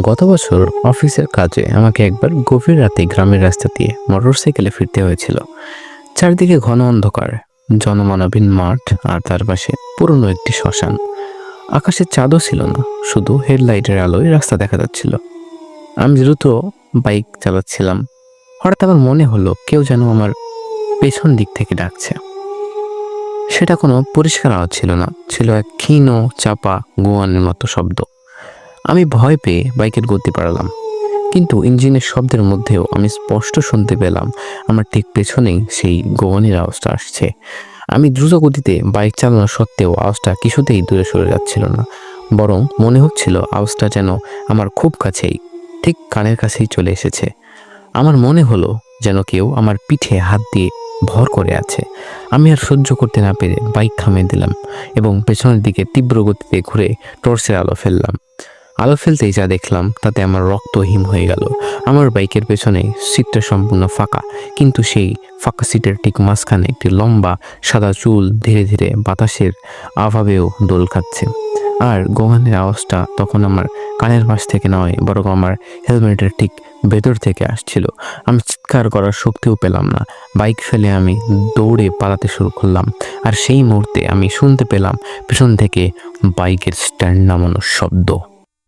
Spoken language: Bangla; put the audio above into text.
গত বছর অফিসের কাজে আমাকে একবার গভীর রাতে গ্রামের রাস্তা দিয়ে মোটরসাইকেলে ফিরতে হয়েছিল। চারদিকে ঘন অন্ধকার, জনমানবহীন মাঠ, আর তার পাশে পুরনো একটি শ্মশান। আকাশে চাঁদও ছিল না, শুধু হেডলাইটের আলোয় রাস্তা দেখা যাচ্ছিল। আমি দ্রুত বাইক চালাচ্ছিলাম। হঠাৎ আমার মনে হলো কেউ যেন আমার পেছন দিক থেকে ডাকছে। সেটা কোনো পরিষ্কার আওয়াজ ছিল না, ছিল এক ক্ষীণ চাপা গোয়ানের মতো শব্দ। আমি ভয় পেয়ে বাইকের গতি বাড়ালাম, কিন্তু ইঞ্জিনের শব্দের মধ্যেও আমি স্পষ্ট শুনতে পেলাম আমার ঠিক পেছনেই সেই গোয়ানের আওয়াজটা আসছে। আমি দ্রুত গতিতে বাইক চালানো সত্ত্বেও আওয়াজটা কিছুতেই দূরে সরে যাচ্ছিল না, বরং মনে হচ্ছিল আওয়াজটা যেন আমার খুব কাছেই, ঠিক কানের কাছেই চলে এসেছে। আমার মনে হলো যেন কেউ আমার পিঠে হাত দিয়ে ভর করে আছে। আমি আর সহ্য করতে না পেরে বাইক থামিয়ে দিলাম এবং পেছনের দিকে তীব্র গতিতে ঘুরে টর্চের আলো ফেললাম। আলো ফেলতেই যা দেখলাম তাতে আমার রক্ত হিম হয়ে গেল। আমার বাইকের পেছনে সিটটা সম্পূর্ণ ফাঁকা, কিন্তু সেই ফাঁকা সিটের ঠিক মাঝখানে একটি লম্বা সাদা চুল ধীরে ধীরে বাতাসের আভাবেও দোল খাচ্ছে। আর গোগানের আওয়াজটা তখন আমার কানের পাশ থেকে নয়, বরং আমার হেলমেটের ঠিক ভেতর থেকে আসছিল। আমি চিৎকার করার শক্তিও পেলাম না। বাইক ফেলে আমি দৌড়ে পালাতে শুরু করলাম, আর সেই মুহূর্তে আমি শুনতে পেলাম পেছন থেকে বাইকের স্ট্যান্ড নামানোর শব্দ।